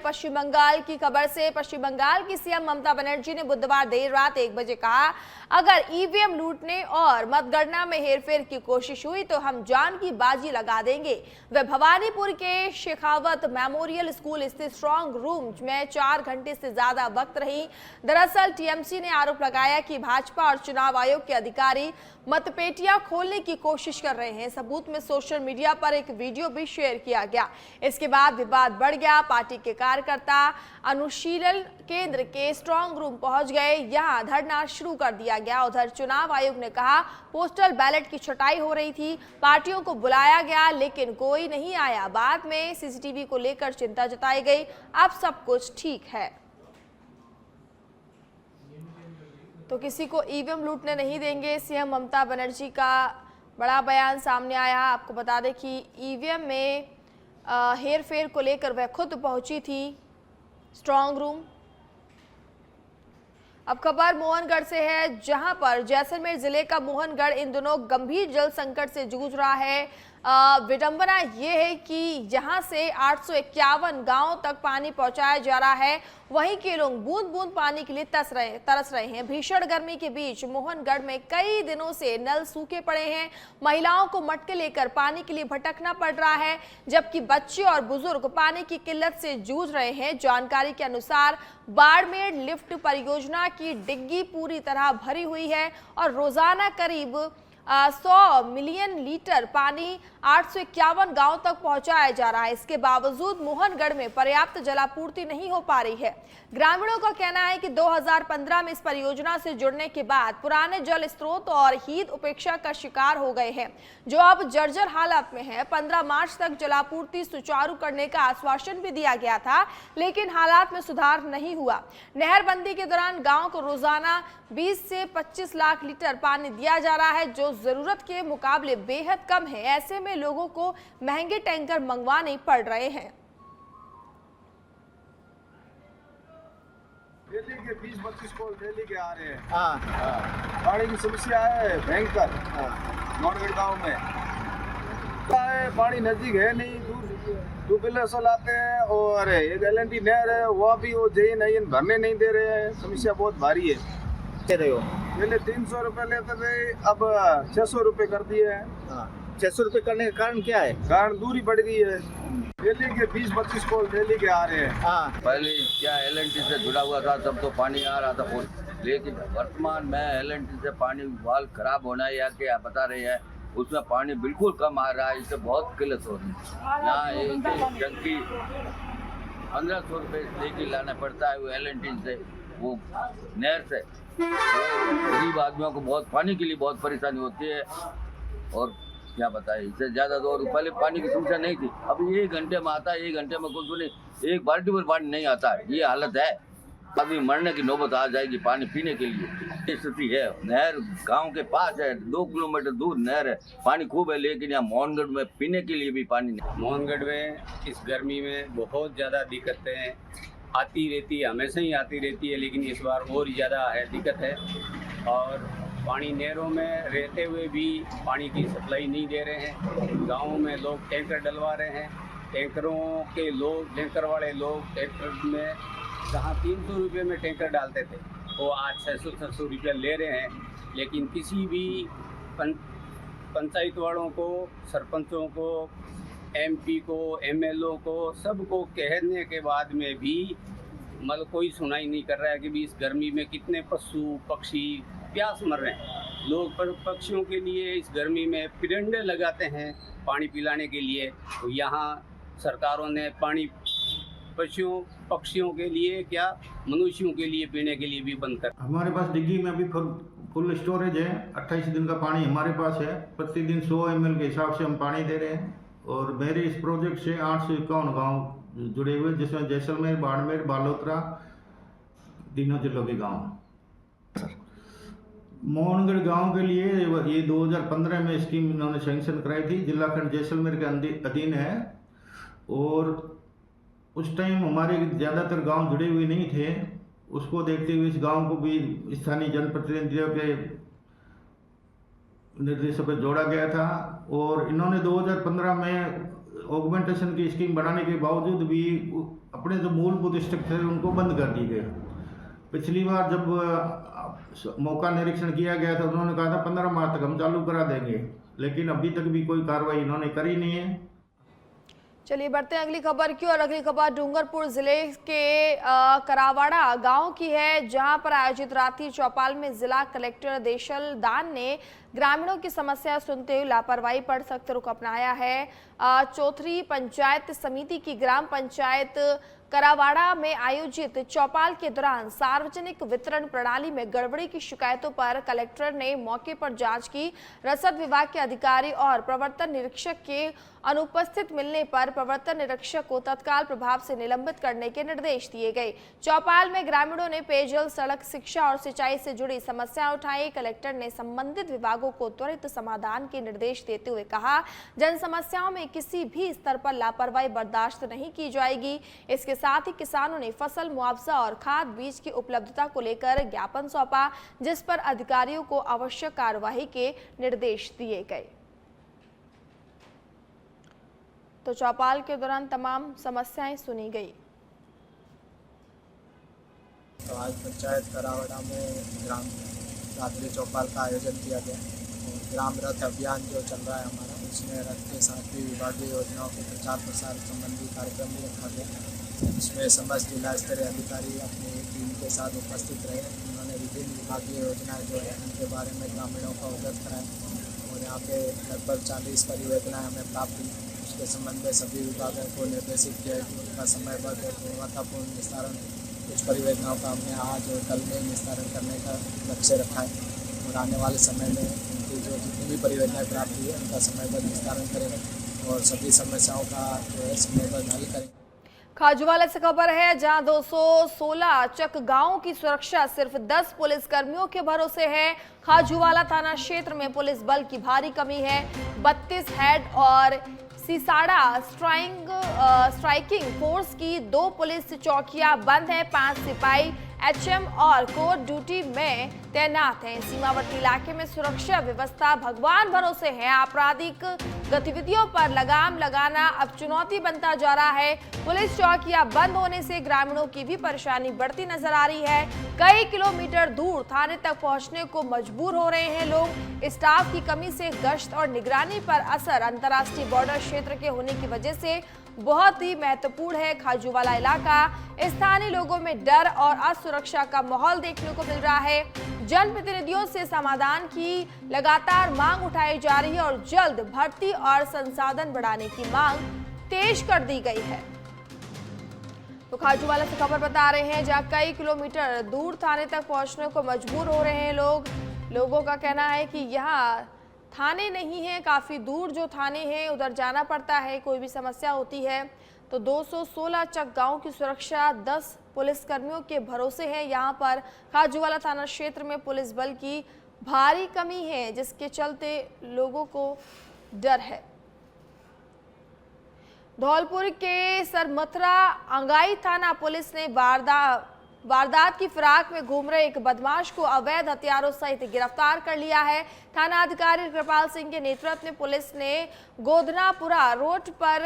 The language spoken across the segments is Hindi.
पश्चिम बंगाल की खबर से। पश्चिम बंगाल की सीएम ममता बनर्जी ने बुधवार देर रात 1 बजे कहा, अगर ईवीएम लूटने और मतगणना में हेरफेर की कोशिश हुई तो हम जान की बाजी लगा देंगे। वे भवानीपुर के शेखावत मेमोरियल स्कूल स्थित स्ट्रांग रूम में 4 घंटे से ज्यादा वक्त रही। दरअसल टीएमसी ने आरोप लगाया कि भाजपा और चुनाव आयोग के अधिकारी मतपेटियां खोलने की कोशिश कर रहे हैं। सबूत में सोशल मीडिया पर एक वीडियो भी शेयर किया गया। इसके बाद विवाद बढ़ गया। पार्टी के कार्यकर्ता अनुशीलन केंद्र के स्ट्रांग रूम पहुंच गए। यहां धरना शुरू कर दिया गया। उधर चुनाव आयोग ने कहा पोस्टल बैलेट की छटाई हो रही थी। पार्टियों को बुलाया गया लेकिन कोई नहीं आया। बाद में सीसीटीवी को लेकर चिंता जताई गई। अब सब कुछ ठीक है। तो किसी को ईवीएम लूटने नहीं देंगे, सीएम ममता बनर्जी का बड़ा बयान सामने आया। आपको बता दें कि ईवीएम में हेरफेर को लेकर वह खुद पहुंची थी स्ट्रांग रूम। अब खबर मोहनगढ़ से है, जहां पर जैसलमेर जिले का मोहनगढ़ इन दिनों गंभीर जल संकट से जूझ रहा है। विडंबना ये है कि यहां से 851 गांवों तक पानी पहुंचाया जा रहा है। वहीं के लोग बूंद बूंद पानी के लिए तरस रहे हैं। भीषण गर्मी के बीच मोहनगढ़ में कई दिनों से नल सूखे पड़े हैं। महिलाओं को मटके लेकर पानी के लिए भटकना पड़ रहा है, जबकि बच्चे और बुजुर्ग पानी की किल्लत से जूझ रहे हैं। जानकारी के अनुसार बाड़मेर लिफ्ट परियोजना की डिग्गी पूरी तरह भरी हुई है और रोजाना करीब 100 मिलियन लीटर पानी 851 गांव तक पहुंचाया जा रहा है। इसके बावजूद मोहनगढ़ में पर्याप्त जलापूर्ति नहीं हो पा रही है। ग्रामीणों का कहना है कि 2015 में इस परियोजना से जुड़ने के बाद पुराने जल स्रोत और हीद उपेक्षा का शिकार हो गए हैं, जो अब जर्जर हालत में है। 15 मार्च तक जलापूर्ति सुचारू करने का आश्वासन भी दिया गया था, लेकिन हालात में सुधार नहीं हुआ। नहरबंदी के दौरान गांव को रोजाना 20 से 25 लाख लीटर पानी दिया जा रहा है, जो जरूरत के मुकाबले बेहद कम है। ऐसे में लोगों को महंगे टैंकर मंगवाने पड़ रहे हैं। डेली के 20-25 कॉल डेली के आ रहे हैं। पानी की समस्या है भयंकर मोहनगढ़ गांव में। पानी नजदीक है नहीं, दूर बिल्ले लाते हैं। और एक एलएनटी नहर है, वो भी वो जैन भरने नहीं दे रहे हैं। समस्या बहुत भारी है। पहले 300 रुपए लेते थे, अब 600 रुपए कर दिए हैं। 600 रुपए करने का कारण क्या है? कारण दूरी बढ़ गई है। डेली के 20-25 कॉल डेली के आ रहे हैं। पहले क्या एलएनटी से जुड़ा हुआ था, तब तो पानी आ रहा था, लेकिन वर्तमान में एलएनटी से पानी वाल खराब होना या क्या बता रहे हैं, उसमें पानी बिल्कुल कम आ रहा है। इससे बहुत किल्लत हो रही है। यहाँ एक टंकी 1500 रुपए लेके लाना पड़ता है वो एलएनटी से, वो नहर से। गरीब आदमियों को बहुत पानी के लिए बहुत परेशानी होती है। और क्या बताए, इससे ज़्यादा तो और पहले पानी की समस्या नहीं थी। अभी 1 घंटे में आता है, 1 घंटे में कुछ नहीं, 1 बाल्टी पर पानी नहीं आता है। ये हालत है। अभी मरने की नौबत आ जाएगी पानी पीने के लिए। स्थिति है। नहर गांव के पास है, 2 किलोमीटर दूर नहर है, पानी खूब है, लेकिन यहाँ मोहनगढ़ में पीने के लिए भी पानी नहीं। मोहनगढ़ में इस गर्मी में बहुत ज़्यादा दिक्कतें आती रहती है, हमेशा ही आती रहती है, लेकिन इस बार और ज़्यादा है दिक्कत है। और पानी नहरों में रहते हुए भी पानी की सप्लाई नहीं दे रहे हैं। गाँव में लोग टैंकर डलवा रहे हैं। टैंकर वाले लोग टैंकर में जहाँ 300 रुपये में टैंकर डालते थे, वो आज 600-700 रुपये ले रहे हैं। लेकिन किसी भी पंचायत वालों को, सरपंचों को, एमपी को, एमएलओ को, सबको कहने के बाद में भी मतलब कोई सुनाई नहीं कर रहा है कि इस गर्मी में कितने पशु पक्षी प्यास मर रहे हैं। लोग पक्षियों के लिए इस गर्मी में पिरंडे लगाते हैं पानी पिलाने के लिए। तो यहाँ सरकारों ने पानी पक्षियों के लिए क्या, मनुष्यों के लिए पीने के लिए भी बंद कर। हमारे पास डिग्गी में अभी फुल स्टोरेज है। 28 दिन का पानी हमारे पास है। प्रतिदिन 100 ml के हिसाब से हम पानी दे रहे हैं। और मेरे इस प्रोजेक्ट से 851 गाँव जुड़े हुए, जिसमें जैसलमेर, बाड़मेर, बालोतरा तीनों जिलों के गाँव। मोहनगढ़ गांव के लिए ये 2015 में स्कीम इन्होंने सैंक्शन कराई थी। जिला खंड जैसलमेर के अधीन है। और उस टाइम हमारे ज़्यादातर गांव जुड़े हुए नहीं थे। उसको देखते हुए इस गांव को भी स्थानीय जनप्रतिनिधियों के निर्देशों पर जोड़ा गया था। और इन्होंने 2015 में ऑगमेंटेशन की स्कीम बनाने के बावजूद भी अपने जो मूलभूत स्ट्रक्चर है उनको बंद कर दी गई। पिछली बार जब मौका निरीक्षण किया गया था उन्होंने कहा था 15 मार्च तक हम चालू करा देंगे, लेकिन अभी तक भी कोई कार्रवाई इन्होंने करी नहीं है। चलिए बढ़ते हैं अगली खबर की, और अगली खबर डूंगरपुर जिले के करावाड़ा गांव की है, जहां पर आयोजित रात्रि चौपाल में जिला कलेक्टर देशल दान ने ग्रामीणों की समस्या सुनते हुए लापरवाही पर सख्त रुख अपनाया है। चौथरी पंचायत समिति की ग्राम पंचायत करावाड़ा में आयोजित चौपाल के दौरान सार्वजनिक वितरण प्रणाली में गड़बड़ी की शिकायतों पर कलेक्टर ने मौके पर जांच की। रसद विभाग के अधिकारी और प्रवर्तन निरीक्षक के अनुपस्थित मिलने पर प्रवर्तन निरीक्षक को तत्काल प्रभाव से निलंबित करने के निर्देश दिए गए। चौपाल में ग्रामीणों ने पेयजल, सड़क, शिक्षा और सिंचाई से जुड़ी समस्याएं उठाई। कलेक्टर ने संबंधित विभागों को त्वरित समाधान के निर्देश देते हुए कहा, जन समस्याओं में किसी भी स्तर पर लापरवाही बर्दाश्त नहीं की जाएगी। इसके साथ ही किसानों ने फसल मुआवजा और खाद बीज की उपलब्धता को लेकर ज्ञापन सौंपा, जिस पर अधिकारियों को आवश्यक कार्यवाही के निर्देश दिए गए। तो चौपाल के दौरान तमाम समस्याएं सुनी गई। तो आज पंचायत करावाड़ा में ग्राम रात्रि चौपाल का आयोजन किया गया। ग्राम रथ अभियान जो चल रहा है हमारा, उसमें रथ के साथ भी विभागीय योजनाओं के प्रचार प्रसार संबंधी कार्यक्रम भी रखा गया। इसमें समस्त जिला स्तरीय अधिकारी अपनी टीम के साथ उपस्थित रहे। उन्होंने विभिन्न विभागीय योजनाएं जो है उनके बारे में ग्रामीणों को अवगत कराएं, और यहाँ पे लगभग 40 परियोजनाएं हमें प्राप्त हुई। उसके संबंध में सभी विभागों को निर्देशित किया कि उनका समयबद्ध और गुणवत्तापूर्ण निस्तारण, कुछ परियोजनाओं का हमने आज और कल में निस्तारण करने का लक्ष्य रखा है, और आने वाले समय में उनकी जो जितनी भी परियोजनाएं प्राप्त हुई है उनका समयबद्ध निस्तारण करेंगे और सभी समस्याओं का जो है समयबद्ध हल करेंगे। खाजूवाला से खबर है, जहां 216 चक गांव की सुरक्षा सिर्फ 10 पुलिस कर्मियों के भरोसे है। खाजूवाला थाना क्षेत्र में पुलिस बल की भारी कमी है। 32 हेड और सीसाड़ा स्ट्राइकिंग फोर्स की 2 पुलिस चौकियां बंद है। 5 सिपाही एचएम और कोर ड्यूटी में तैनात हैं। सीमावर्ती इलाके में सुरक्षा व्यवस्था भगवान भरोसे है। आपराधिक गतिविधियों पर लगाम लगाना अब चुनौती बनता जा रहा है। पुलिस चौकियां बंद होने से ग्रामीणों की भी परेशानी बढ़ती नजर आ रही है। कई किलोमीटर दूर थाने तक पहुंचने को मजबूर हो रहे हैं लोग। स्टाफ की कमी से गश्त और निगरानी पर असर। अंतर्राष्ट्रीय बॉर्डर क्षेत्र के होने की वजह से बहुत ही महत्वपूर्ण है खाजूवाला इलाका। स्थानीय लोगों में डर और असुरक्षा का माहौल देखने को मिल रहा है। जनप्रतिनिधियों से समाधान की लगातार मांग उठाई जा रही है और जल्द भर्ती और संसाधन बढ़ाने की मांग तेज कर दी गई है। तो खाजूवाला से खबर बता रहे हैं, जहां कई किलोमीटर दूर थाने तक पहुंचने को मजबूर हो रहे हैं लोग। लोगों का कहना है कि यहाँ थाने नहीं है, काफ़ी दूर जो थाने हैं उधर जाना पड़ता है, कोई भी समस्या होती है। तो 216 चक गांव की सुरक्षा 10 पुलिसकर्मियों के भरोसे है। यहाँ पर खाजूवाला थाना क्षेत्र में पुलिस बल की भारी कमी है, जिसके चलते लोगों को डर है। धौलपुर के सरमथरा अंगाई थाना पुलिस ने वारदात की फिराक में घूम रहे एक बदमाश को अवैध हथियारों सहित गिरफ्तार कर लिया है। थाना अधिकारी कृपाल सिंह के नेतृत्व में पुलिस ने गोदनापुरा रोड पर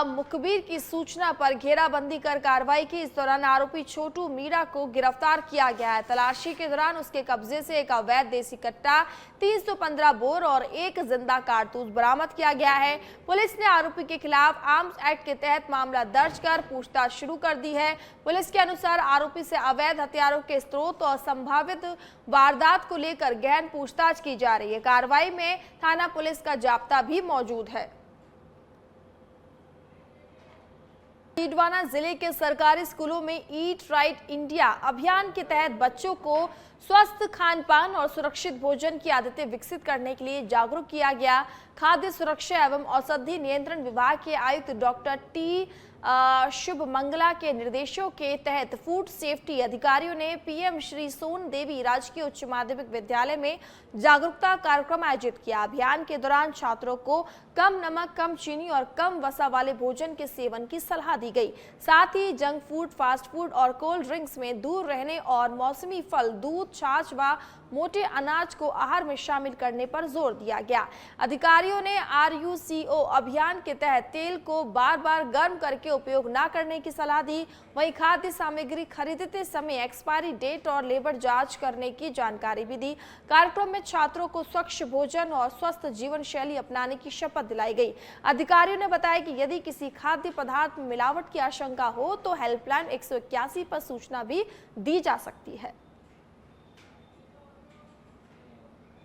मुखबिर की सूचना पर घेराबंदी कर कार्रवाई की। इस दौरान आरोपी छोटू मीरा को गिरफ्तार किया गया है। तलाशी के दौरान उसके कब्जे से एक अवैध देसी कट्टा, 315 बोर और एक जिंदा कारतूस बरामद किया गया है। पुलिस ने आरोपी के खिलाफ आर्म्स एक्ट के तहत मामला दर्ज कर पूछताछ शुरू कर दी है। पुलिस के अनुसार आरोपी से अवैध हथियारों के स्रोत और संभावित वारदात को लेकर गहन पूछताछ की जा रही है। कार्रवाई में थाना पुलिस का जाब्ता भी मौजूद है। छिंदवाड़ा जिले के सरकारी स्कूलों में ईट राइट इंडिया अभियान के तहत बच्चों को स्वस्थ खान पान और सुरक्षित भोजन की आदतें विकसित करने के लिए जागरूक किया गया। खाद्य सुरक्षा एवं औषधि नियंत्रण विभाग के आयुक्त डॉक्टर टी शुभ मंगला के निर्देशों के तहत फूड सेफ्टी अधिकारियों ने पीएम श्री सोन देवी राजकीय उच्च माध्यमिक विद्यालय में जागरूकता कार्यक्रम आयोजित किया। अभियान के दौरान छात्रों को कम नमक, कम चीनी और कम वसा वाले भोजन के सेवन की सलाह दी गई। साथ ही जंक फूड, फास्ट फूड और कोल्ड ड्रिंक्स में दूर रहने और मौसमी फल, दूध, छाछ व मोटे अनाज को आहार में शामिल करने पर जोर दिया गया। अधिकारियों ने RUCO अभियान के तहत तेल को बार बार गर्म करके उपयोग न करने की सलाह दी। वहीं खाद्य सामग्री खरीदते समय एक्सपायरी डेट और लेबर जांच करने की जानकारी भी दी। कार्यक्रम में छात्रों को स्वच्छ भोजन और स्वस्थ जीवन शैली अपनाने की शपथ दिलाई गई। अधिकारियों ने बताया कि यदि किसी खाद्य पदार्थ में मिलावट की आशंका हो तो हेल्पलाइन 181 पर सूचना भी दी जा सकती है।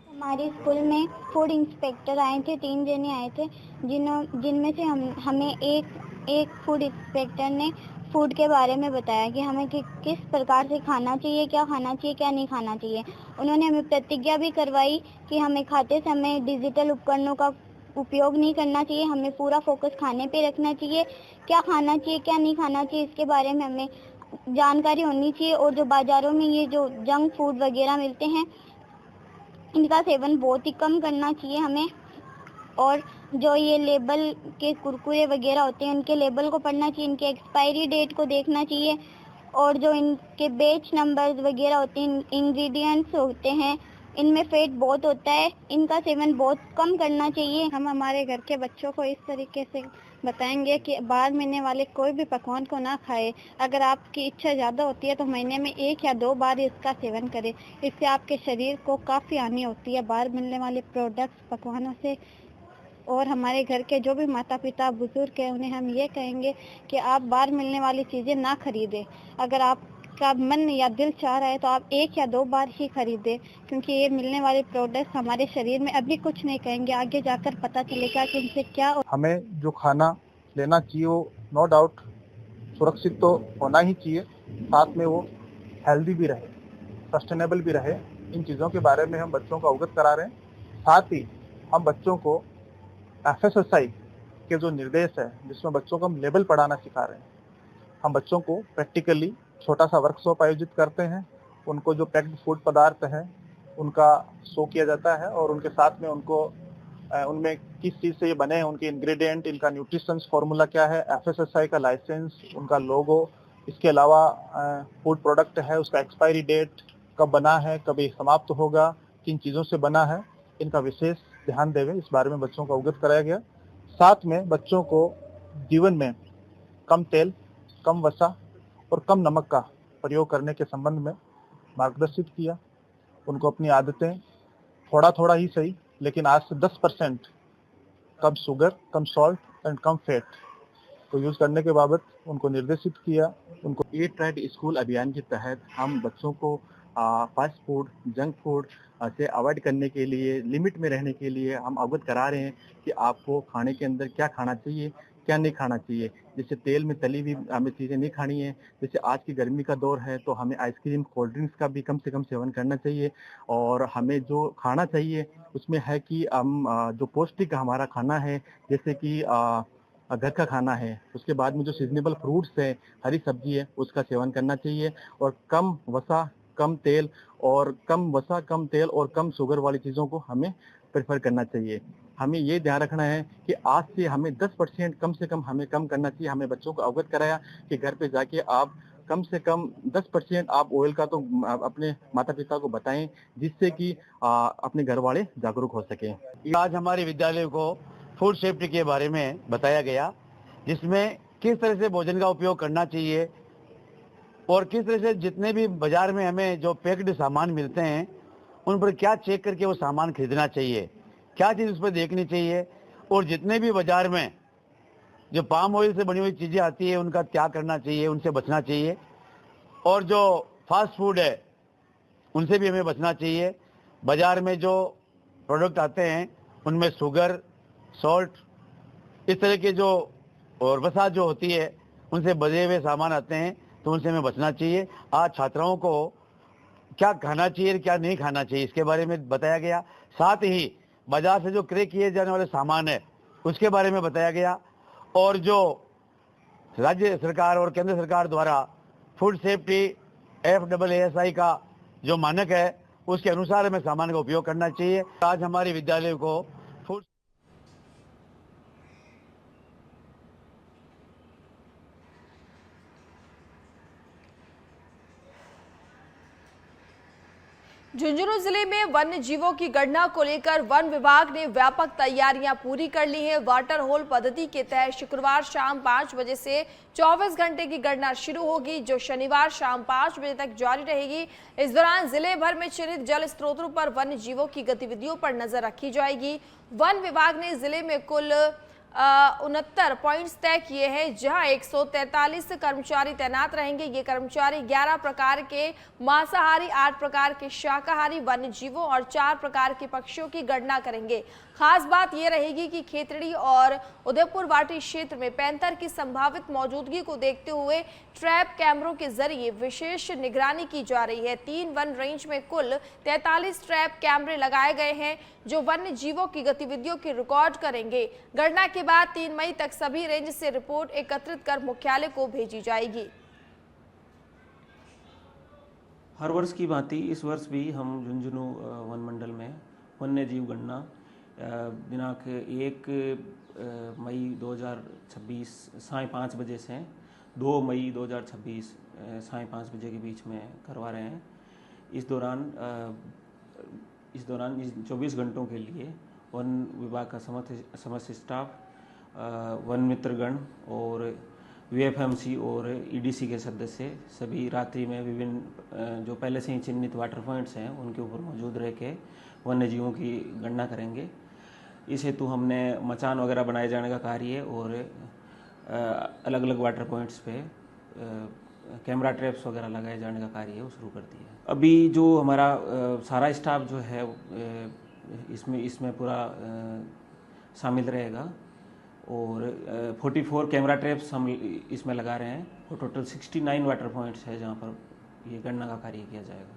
हमारे स्कूल में फूड इंस्पेक्टर आए थे, 3 जने आए थे, जिनमें से हमें एक फूड इंस्पेक्टर ने फूड के बारे में बताया कि हमें किस प्रकार से खाना चाहिए, क्या खाना चाहिए, क्या नहीं खाना चाहिए। उन्होंने हमें प्रतिज्ञा भी करवाई कि हमें खाते समय डिजिटल उपकरणों का उपयोग नहीं करना चाहिए, हमें पूरा फोकस खाने पे रखना चाहिए, क्या खाना चाहिए, क्या नहीं खाना चाहिए, इसके बारे में हमें जानकारी होनी चाहिए। और जो बाज़ारों में ये जो जंक फूड वगैरह मिलते हैं, इनका सेवन बहुत ही कम करना चाहिए हमें। और जो ये लेबल के कुरकुरे वगैरह होते हैं, उनके लेबल को पढ़ना चाहिए, इनके एक्सपायरी डेट को देखना चाहिए। और जो इनके बैच नंबर्स वगैरह होते हैं, इंग्रेडिएंट्स होते हैं, इनमें फैट बहुत होता है, इनका सेवन बहुत कम करना चाहिए। हम हमारे घर के बच्चों को इस तरीके से बताएंगे कि बाहर मिलने वाले कोई भी पकवान को ना खाए। अगर आपकी इच्छा ज़्यादा होती है तो महीने में 1 या 2 बार इसका सेवन करें। इससे आपके शरीर को काफ़ी हानि होती है बाहर मिलने वाले प्रोडक्ट्स, पकवानों से। और हमारे घर के जो भी माता पिता बुजुर्ग हैं, उन्हें हम ये कहेंगे कि आप बाहर मिलने वाली चीज़ें ना खरीदें। अगर आपका मन या दिल चाह रहा है तो आप 1 या 2 बार ही खरीदें, क्योंकि ये मिलने वाले प्रोडक्ट्स हमारे शरीर में अभी कुछ नहीं कहेंगे, आगे जाकर पता चलेगा कि इनसे क्या। हमें जो खाना लेना चाहिए वो नो डाउट सुरक्षित तो होना ही चाहिए, साथ में वो हेल्दी भी रहे, सस्टेनेबल भी रहे। इन चीज़ों के बारे में हम बच्चों को अवगत करा रहे हैं। साथ ही हम बच्चों को FSSAI के जो निर्देश है, जिसमें बच्चों को हम लेबल पढ़ाना सिखा रहे हैं। हम बच्चों को प्रैक्टिकली छोटा सा वर्कशॉप आयोजित करते हैं, उनको जो पैक्ड फूड पदार्थ है उनका शो किया जाता है और उनके साथ में उनको उनमें किस चीज़ से ये बने हैं, उनके इंग्रेडिएंट, इनका न्यूट्रिशंस फार्मूला क्या है, FSSAI का लाइसेंस, उनका लोगो, इसके अलावा फूड प्रोडक्ट है उसका एक्सपायरी डेट, कब बना है, कब ये समाप्त होगा, किन चीज़ों से बना है, इनका विशेष ध्यान देवे, इस बारे में बच्चों को अवगत कराया गया। साथ में बच्चों को जीवन में कम तेल, कम वसा और कम नमक का प्रयोग करने के संबंध में मार्गदर्शित किया। उनको अपनी आदतें थोड़ा थोड़ा ही सही, लेकिन आज से 10% कम शुगर, कम सॉल्ट एंड कम फैट को यूज़ करने के बाबत उनको निर्देशित किया। उनको ईट राइट स्कूल अभियान के तहत हम बच्चों को फास्ट फूड, जंक फूड से अवॉइड करने के लिए, लिमिट में रहने के लिए हम अवगत करा रहे हैं कि आपको खाने के अंदर क्या खाना चाहिए, क्या नहीं खाना चाहिए। जैसे तेल में तली हुई हमें चीज़ें नहीं खानी है। जैसे आज की गर्मी का दौर है तो हमें आइसक्रीम, कोल्ड ड्रिंक्स का भी कम से कम सेवन करना चाहिए। और हमें जो खाना चाहिए उसमें है कि हम जो पौष्टिक हमारा खाना है, जैसे कि घर का खाना है, उसके बाद में जो सीजनेबल फ्रूट्स है, हरी सब्जी है, उसका सेवन करना चाहिए। और कम वसा, कम तेल और कम शुगर वाली चीज़ों को हमें प्रेफर करना चाहिए। हमें ये ध्यान रखना है कि आज से हमें 10% कम से कम हमें कम करना चाहिए। हमें बच्चों को अवगत कराया कि घर पे जाके आप कम से कम 10% आप ऑयल का तो अपने माता पिता को बताएं, जिससे कि अपने घर वाले जागरूक हो सकें। आज हमारे विद्यालय को फूड सेफ्टी के बारे में बताया गया, जिसमें किस तरह से भोजन का उपयोग करना चाहिए और किस तरह से जितने भी बाजार में हमें जो पैक्ड सामान मिलते हैं उन पर क्या चेक करके वो सामान खरीदना चाहिए, क्या चीज़ उस पर देखनी चाहिए। और जितने भी बाजार में जो पाम ऑयल से बनी हुई चीज़ें आती है उनका त्याग करना चाहिए, उनसे बचना चाहिए। और जो फास्ट फूड है उनसे भी हमें बचना चाहिए। बाज़ार में जो प्रोडक्ट आते हैं उनमें शुगर, सॉल्ट, इस तरह के जो और वसा जो होती है उनसे बधे हुए सामान आते हैं, तो उनसे हमें बचना चाहिए। आज छात्राओं को क्या खाना चाहिए, क्या नहीं खाना चाहिए, इसके बारे में बताया गया। साथ ही बाजार से जो क्रय किए जाने वाले सामान है उसके बारे में बताया गया। और जो राज्य सरकार और केंद्र सरकार द्वारा फूड सेफ्टी FAASI का जो मानक है उसके अनुसार हमें सामान का उपयोग करना चाहिए। आज हमारे विद्यालयों को फूड झुंझुनू जिले में वन्य जीवों की गणना को लेकर वन विभाग ने व्यापक तैयारियां पूरी कर ली हैं। वाटर होल पद्धति के तहत शुक्रवार शाम 5 बजे से 24 घंटे की गणना शुरू होगी, जो शनिवार शाम 5 बजे तक जारी रहेगी। इस दौरान जिले भर में चिन्हित जल स्रोतों पर वन्य जीवों की गतिविधियों पर नजर रखी जाएगी। वन विभाग ने जिले में कुल 69 पॉइंट्स तय किए हैं, जहां 143 कर्मचारी तैनात रहेंगे। ये कर्मचारी 11 प्रकार के मांसाहारी, 8 प्रकार के शाकाहारी वन्य जीवों और 4 प्रकार के पक्षियों की गणना करेंगे। खास बात यह रहेगी कि खेतड़ी और उदयपुर वाटी क्षेत्र में पैंथर की संभावित मौजूदगी को देखते हुए ट्रैप कैमरों के जरिए विशेष निगरानी की जा रही है। 3 वन रेंज में कुल 43 ट्रैप कैमरे लगाए गए हैं, जो वन्य जीवों की गतिविधियों की रिकॉर्ड करेंगे। गणना के बाद 3 मई तक सभी रेंज से रिपोर्ट एकत्रित कर मुख्यालय को भेजी जाएगी। हर वर्ष की भांति इस वर्ष भी हम झुंझुनू वन मंडल में वन्य जीव गणना दिनांक 1 मई 2026 साय 5 बजे से 2 मई 2026 साय 5 बजे के बीच में करवा रहे हैं। इस दौरान 24 घंटों के लिए वन विभाग का समस्त स्टाफ, वन मित्रगण और VFMC और EDC के सदस्य सभी रात्रि में विभिन्न जो पहले से ही चिन्हित वाटर पॉइंट्स हैं उनके ऊपर मौजूद रह के वन्य जीवों की गणना करेंगे। इस हेतु हमने मचान वगैरह बनाए जाने का कार्य और अलग अलग वाटर पॉइंट्स पे कैमरा ट्रैप्स वगैरह लगाए जाने का कार्य वो शुरू कर दिया है। अभी जो हमारा सारा स्टाफ जो है इसमें पूरा शामिल रहेगा और 44 कैमरा ट्रैप्स हम इसमें लगा रहे हैं और टोटल 69 वाटर पॉइंट्स है जहां पर ये गणना का कार्य किया जाएगा।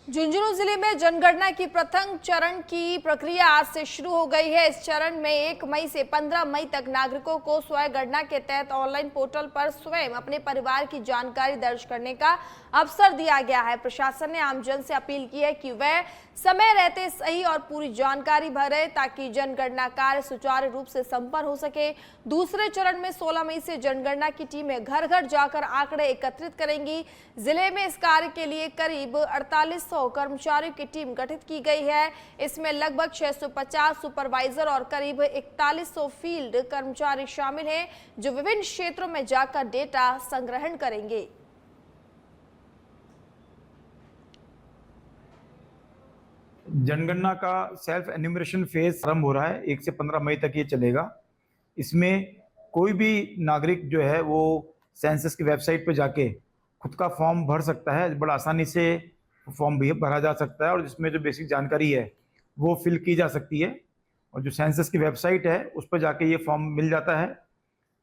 झुंझुनू जिले में जनगणना की प्रथम चरण की प्रक्रिया आज से शुरू हो गई है। इस चरण में 1 मई से 15 मई तक नागरिकों को स्वयं गणना के तहत ऑनलाइन पोर्टल पर स्वयं अपने परिवार की जानकारी दर्ज करने का अवसर दिया गया है। प्रशासन ने आमजन से अपील की है कि वह समय रहते सही और पूरी जानकारी भरे, ताकि जनगणना कार्य सुचारू रूप से संपन्न हो सके। दूसरे चरण में 16 मई से जनगणना की टीमें घर घर जाकर आंकड़े एकत्रित करेंगी। जिले में इस कार्य के लिए करीब 4800 कर्मचारियों की टीम गठित की गई है। इसमें लगभग 650 सुपरवाइजर और करीब 4100 फील्ड कर्मचारी शामिल हैं, जो विभिन्न क्षेत्रों में जाकर डेटा संग्रहण करेंगे। जनगणना का सेल्फ एन्यूमरेशन फेज आरंभ हो रहा है। 1 से 15 मई तक ये चलेगा। इसमें कोई भी नागरिक जो है वो सेंसस की वेबसाइट पे जाके खुद का फॉर्म भर सकता है। बड़ा आसानी से फॉर्म भी भरा जा सकता है और जिसमें जो बेसिक जानकारी है वो फिल की जा सकती है। और जो सेंसस की वेबसाइट है उस पर जाके ये फॉर्म मिल जाता है।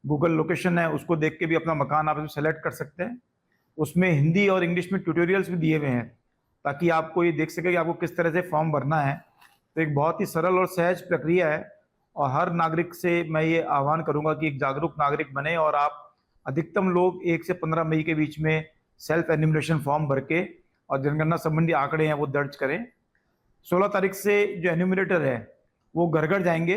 गूगल लोकेशन है, उसको देख के भी अपना मकान आप सेलेक्ट कर सकते हैं। उसमें हिंदी और इंग्लिश में ट्यूटोरियल्स भी दिए हुए हैं, ताकि आपको ये देख सके कि आपको किस तरह से फॉर्म भरना है। तो एक बहुत ही सरल और सहज प्रक्रिया है और हर नागरिक से मैं ये आह्वान करूंगा कि एक जागरूक नागरिक बने और आप अधिकतम लोग 1 से 15 मई के बीच में सेल्फ एन्यूमरेशन फॉर्म भर के और जनगणना संबंधी आंकड़े हैं वो दर्ज करें। 16 तारीख से जो एन्यूमरेटर है वो घर घर जाएंगे